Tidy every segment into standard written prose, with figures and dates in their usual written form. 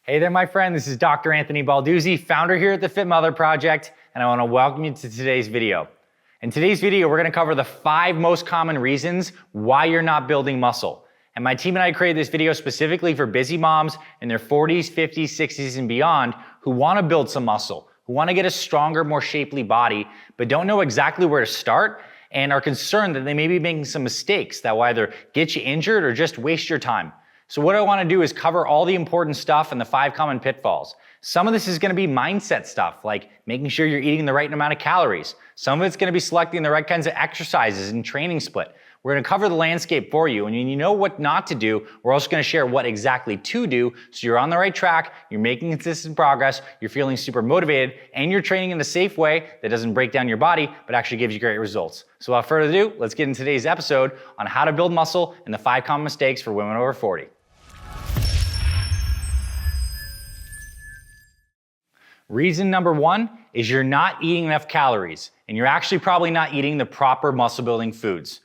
Hey there, my friend. This is Dr. Anthony Balduzzi, founder here at the Fit Mother Project, and I want to welcome you to today's video. In today's video, we're going to cover the 5 most common reasons why you're not building muscle. And my team and I created this video specifically for busy moms in their 40s, 50s, 60s, and beyond who want to build some muscle, who want to get a stronger, more shapely body, but don't know exactly where to start and are concerned that they may be making some mistakes that will either get you injured or just waste your time. So what I want to do is cover all the important stuff and the 5 common pitfalls. Some of this is going to be mindset stuff, like making sure you're eating the right amount of calories. Some of it's going to be selecting the right kinds of exercises and training split. We're going to cover the landscape for you, and when you know what not to do, we're also going to share what exactly to do so you're on the right track, you're making consistent progress, you're feeling super motivated, and you're training in a safe way that doesn't break down your body, but actually gives you great results. So without further ado, let's get into today's episode on how to build muscle and the 5 common mistakes for women over 40. Reason number 1 is you're not eating enough calories, and you're actually probably not eating the proper muscle building foods.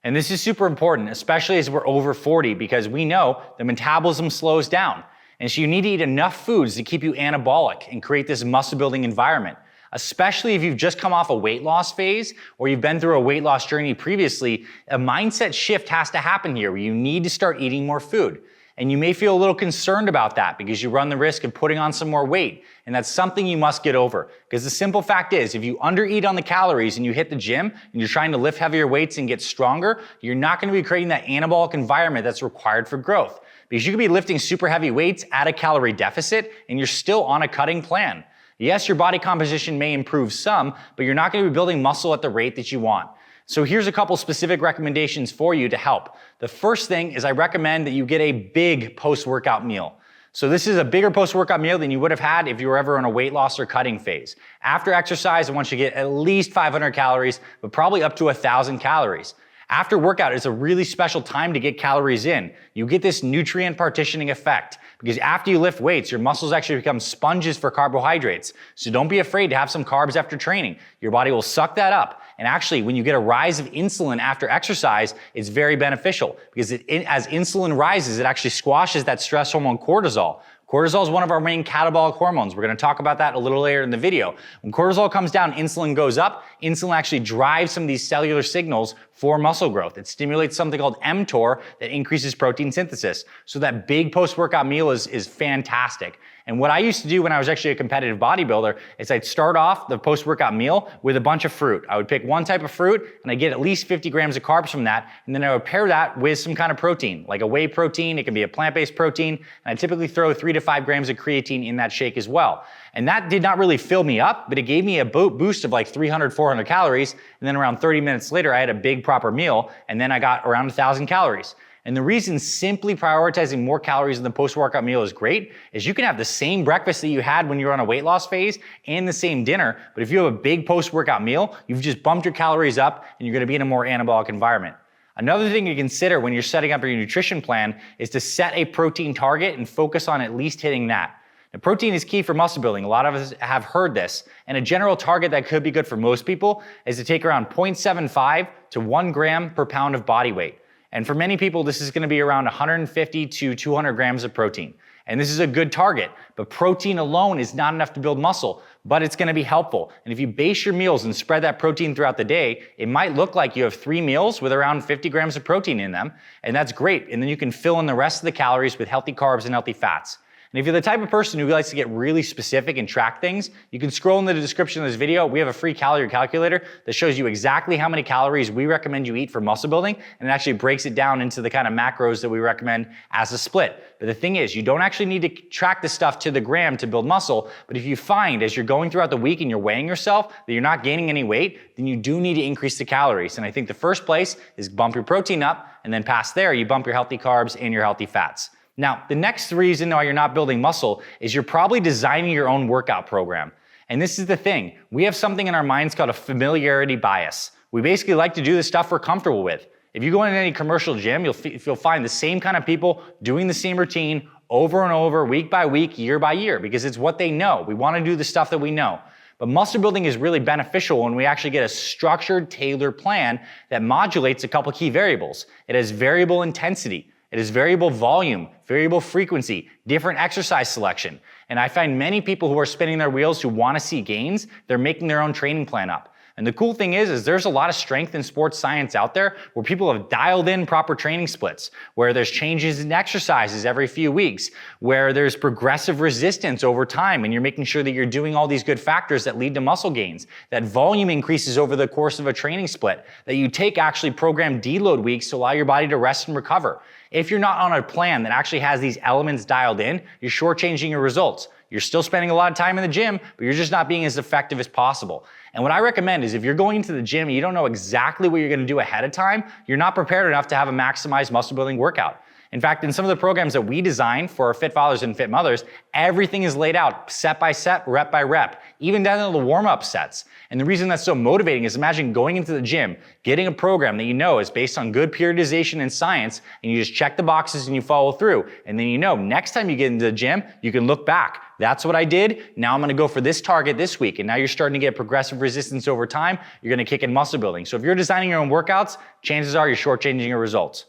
And this is super important, especially as we're over 40, because we know the metabolism slows down. And so you need to eat enough foods to keep you anabolic and create this muscle building environment. Especially if you've just come off a weight loss phase or you've been through a weight loss journey previously, a mindset shift has to happen here where you need to start eating more food. And you may feel a little concerned about that because you run the risk of putting on some more weight. And that's something you must get over. Because the simple fact is, if you undereat on the calories and you hit the gym and you're trying to lift heavier weights and get stronger, you're not going to be creating that anabolic environment that's required for growth. Because you could be lifting super heavy weights at a calorie deficit and you're still on a cutting plan. Yes, your body composition may improve some, but you're not going to be building muscle at the rate that you want. So here's a couple specific recommendations for you to help. The first thing is I recommend that you get a big post-workout meal. So this is a bigger post-workout meal than you would have had if you were ever in a weight loss or cutting phase. After exercise, I want you to get at least 500 calories, but probably up to 1,000 calories. After workout, it's a really special time to get calories in. You get this nutrient partitioning effect because after you lift weights, your muscles actually become sponges for carbohydrates. So don't be afraid to have some carbs after training. Your body will suck that up. And actually, when you get a rise of insulin after exercise, it's very beneficial because as insulin rises, it actually squashes that stress hormone cortisol. Cortisol is one of our main catabolic hormones. We're going to talk about that a little later in the video. When cortisol comes down, insulin goes up. Insulin actually drives some of these cellular signals for muscle growth. It stimulates something called mTOR that increases protein synthesis. So that big post-workout meal is fantastic. And what I used to do when I was actually a competitive bodybuilder is I'd start off the post-workout meal with a bunch of fruit. I would pick one type of fruit and I'd get at least 50 grams of carbs from that. And then I would pair that with some kind of protein, like a whey protein. It can be a plant-based protein. And I typically throw 3 to 5 grams of creatine in that shake as well. And that did not really fill me up, but it gave me a boost of like 300, 400 calories. And then around 30 minutes later, I had a big proper meal. And then I got around 1,000 calories. And the reason simply prioritizing more calories in the post-workout meal is great is you can have the same breakfast that you had when you were on a weight loss phase and the same dinner, but if you have a big post-workout meal, you've just bumped your calories up and you're going to be in a more anabolic environment. Another thing to consider when you're setting up your nutrition plan is to set a protein target and focus on at least hitting that. Now, protein is key for muscle building. A lot of us have heard this, and a general target that could be good for most people is to take around 0.75 to 1 gram per pound of body weight. And for many people, this is going to be around 150 to 200 grams of protein. And this is a good target, but protein alone is not enough to build muscle, but it's going to be helpful. And if you base your meals and spread that protein throughout the day, it might look like you have 3 meals with around 50 grams of protein in them, and that's great. And then you can fill in the rest of the calories with healthy carbs and healthy fats. And if you're the type of person who likes to get really specific and track things, you can scroll in the description of this video. We have a free calorie calculator that shows you exactly how many calories we recommend you eat for muscle building, and it actually breaks it down into the kind of macros that we recommend as a split. But the thing is, you don't actually need to track this stuff to the gram to build muscle, but if you find as you're going throughout the week and you're weighing yourself that you're not gaining any weight, then you do need to increase the calories. And I think the first place is bump your protein up, and then past there, you bump your healthy carbs and your healthy fats. Now, the next reason why you're not building muscle is you're probably designing your own workout program. And this is the thing. We have something in our minds called a familiarity bias. We basically like to do the stuff we're comfortable with. If you go into any commercial gym, you'll find the same kind of people doing the same routine over and over, week by week, year by year, because it's what they know. We want to do the stuff that we know. But muscle building is really beneficial when we actually get a structured, tailored plan that modulates a couple key variables. It has variable intensity. It is variable volume, variable frequency, different exercise selection. And I find many people who are spinning their wheels who want to see gains, they're making their own training plan up. And the cool thing is there's a lot of strength in sports science out there where people have dialed in proper training splits, where there's changes in exercises every few weeks, where there's progressive resistance over time, and you're making sure that you're doing all these good factors that lead to muscle gains, that volume increases over the course of a training split, that you take actually programmed deload weeks to allow your body to rest and recover. If you're not on a plan that actually has these elements dialed in, you're shortchanging your results. You're still spending a lot of time in the gym, but you're just not being as effective as possible. And what I recommend is if you're going into the gym and you don't know exactly what you're gonna do ahead of time, you're not prepared enough to have a maximized muscle building workout. In fact, in some of the programs that we design for our fit fathers and fit mothers, everything is laid out set by set, rep by rep, even down to the warm-up sets. And the reason that's so motivating is imagine going into the gym, getting a program that you know is based on good periodization and science, and you just check the boxes and you follow through. And then you know, next time you get into the gym, you can look back. That's what I did. Now I'm gonna go for this target this week. And now you're starting to get progressive resistance over time. You're gonna kick in muscle building. So if you're designing your own workouts, chances are you're shortchanging your results.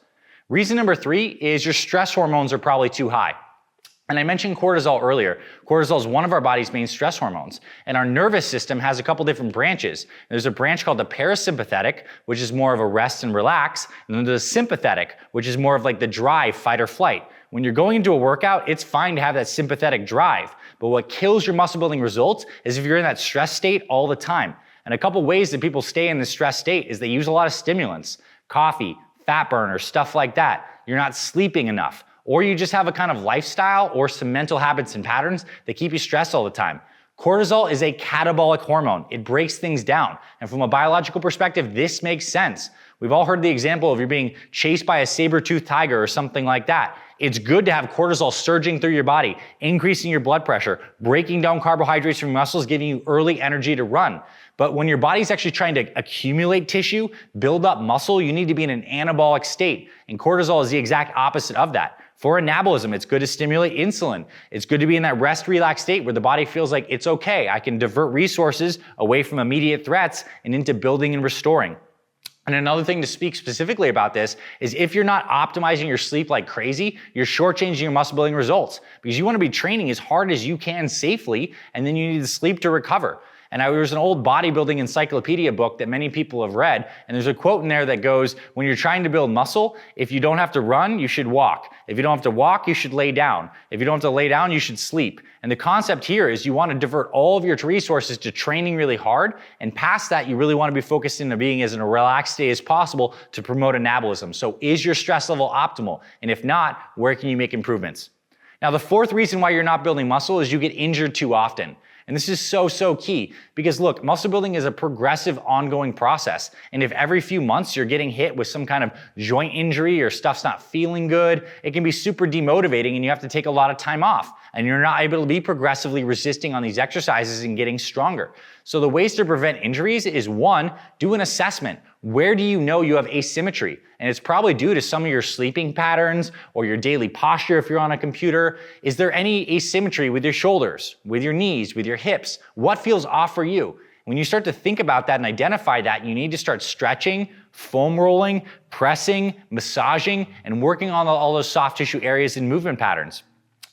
Reason number 3 is your stress hormones are probably too high. And I mentioned cortisol earlier. Cortisol is one of our body's main stress hormones. And our nervous system has a couple different branches. There's a branch called the parasympathetic, which is more of a rest and relax. And then there's the sympathetic, which is more of like the drive, fight or flight. When you're going into a workout, it's fine to have that sympathetic drive. But what kills your muscle building results is if you're in that stress state all the time. And a couple ways that people stay in this stress state is they use a lot of stimulants, coffee, fat burners, stuff like that. You're not sleeping enough. Or you just have a kind of lifestyle or some mental habits and patterns that keep you stressed all the time. Cortisol is a catabolic hormone. It breaks things down. And from a biological perspective, this makes sense. We've all heard the example of you're being chased by a saber-toothed tiger or something like that. It's good to have cortisol surging through your body, increasing your blood pressure, breaking down carbohydrates from your muscles, giving you early energy to run. But when your body's actually trying to accumulate tissue, build up muscle, you need to be in an anabolic state. And cortisol is the exact opposite of that. For anabolism, it's good to stimulate insulin. It's good to be in that rest, relax state where the body feels like it's okay. I can divert resources away from immediate threats and into building and restoring. And another thing to speak specifically about this is if you're not optimizing your sleep like crazy, you're shortchanging your muscle building results because you want to be training as hard as you can safely, and then you need to sleep to recover. And there's an old bodybuilding encyclopedia book that many people have read, and there's a quote in there that goes, when you're trying to build muscle, if you don't have to run, you should walk. If you don't have to walk, you should lay down. If you don't have to lay down, you should sleep. And the concept here is you want to divert all of your resources to training really hard, and past that, you really want to be focused into being as in a relaxed state as possible to promote anabolism. So is your stress level optimal? And if not, where can you make improvements? Now, the fourth reason why you're not building muscle is you get injured too often. And this is so key because look, muscle building is a progressive ongoing process. And if every few months you're getting hit with some kind of joint injury or stuff's not feeling good, it can be super demotivating and you have to take a lot of time off and you're not able to be progressively resisting on these exercises and getting stronger. So the ways to prevent injuries is 1, do an assessment. Where do you know you have asymmetry? And it's probably due to some of your sleeping patterns or your daily posture if you're on a computer. Is there any asymmetry with your shoulders, with your knees, with your hips? What feels off for you? When you start to think about that and identify that, you need to start stretching, foam rolling, pressing, massaging, and working on all those soft tissue areas and movement patterns.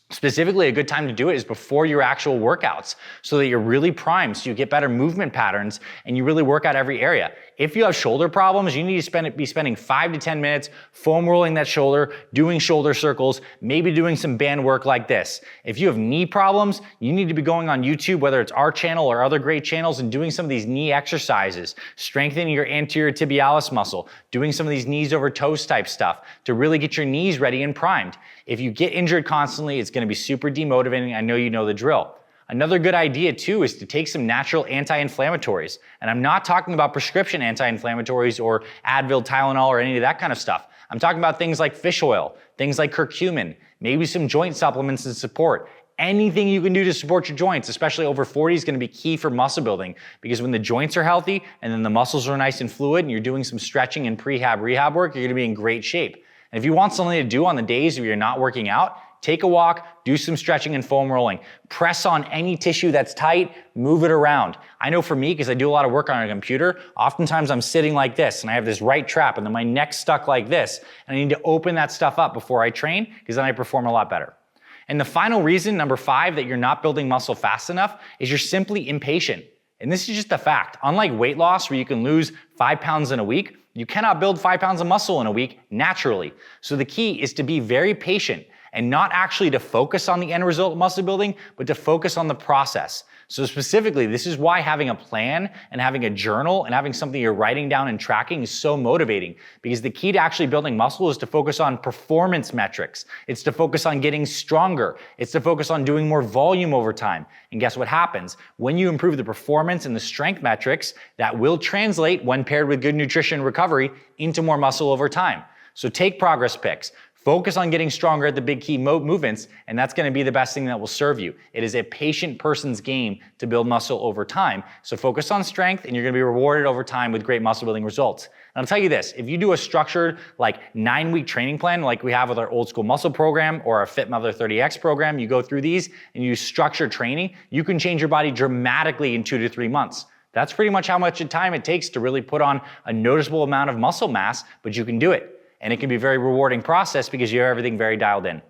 Specifically, a good time to do it is before your actual workouts so that you're really primed, so you get better movement patterns and you really work out every area. If you have shoulder problems, you need to be spending 5 to 10 minutes foam rolling that shoulder, doing shoulder circles, maybe doing some band work like this. If you have knee problems, you need to be going on YouTube, whether it's our channel or other great channels, and doing some of these knee exercises, strengthening your anterior tibialis muscle, doing some of these knees over toes type stuff to really get your knees ready and primed. If you get injured constantly, it's going to be super demotivating. I know you know the drill. Another good idea too is to take some natural anti-inflammatories. And I'm not talking about prescription anti-inflammatories or Advil, Tylenol, or any of that kind of stuff. I'm talking about things like fish oil, things like curcumin, maybe some joint supplements and support. Anything you can do to support your joints, especially over 40, is going to be key for muscle building because when the joints are healthy and then the muscles are nice and fluid and you're doing some stretching and rehab work, you're going to be in great shape. And if you want something to do on the days where you're not working out, take a walk, do some stretching and foam rolling. Press on any tissue that's tight, move it around. I know for me, because I do a lot of work on a computer, oftentimes I'm sitting like this and I have this right trap and then my neck's stuck like this. And I need to open that stuff up before I train because then I perform a lot better. And the final reason, number 5, that you're not building muscle fast enough is you're simply impatient. And this is just a fact. Unlike weight loss, where you can lose 5 pounds in a week, you cannot build 5 pounds of muscle in a week naturally. So the key is to be very patient and not actually to focus on the end result of muscle building, but to focus on the process. So specifically, this is why having a plan and having a journal and having something you're writing down and tracking is so motivating, because the key to actually building muscle is to focus on performance metrics. It's to focus on getting stronger. It's to focus on doing more volume over time. And guess what happens? When you improve the performance and the strength metrics, that will translate, when paired with good nutrition and recovery, into more muscle over time. So take progress pics. Focus on getting stronger at the big key movements, and that's going to be the best thing that will serve you. It is a patient person's game to build muscle over time. So focus on strength, and you're going to be rewarded over time with great muscle building results. And I'll tell you this, if you do a structured 9-week training plan like we have with our old school muscle program or our Fit Mother 30X program, you go through these and you structure training, you can change your body dramatically in 2 to 3 months. That's pretty much how much time it takes to really put on a noticeable amount of muscle mass, but you can do it. And it can be a very rewarding process because you have everything very dialed in.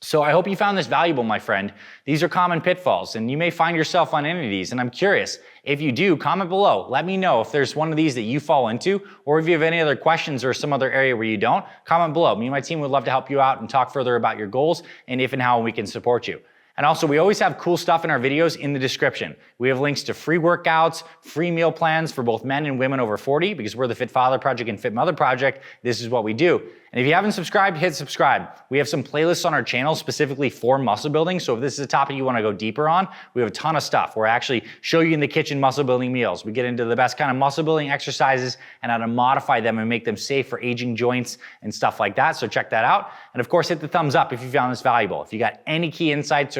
So I hope you found this valuable, my friend. These are common pitfalls, and you may find yourself on any of these. And I'm curious, if you do, comment below. Let me know if there's one of these that you fall into, or if you have any other questions or some other area where you don't, comment below. Me and my team would love to help you out and talk further about your goals and if and how we can support you. And also, we always have cool stuff in our videos in the description. We have links to free workouts, free meal plans for both men and women over 40, because we're the Fit Father Project and Fit Mother Project. This is what we do. And if you haven't subscribed, hit subscribe. We have some playlists on our channel specifically for muscle building. So if this is a topic you want to go deeper on, we have a ton of stuff where I actually show you in the kitchen muscle building meals. We get into the best kind of muscle building exercises and how to modify them and make them safe for aging joints and stuff like that. So check that out. And of course, hit the thumbs up if you found this valuable. If you got any key insights or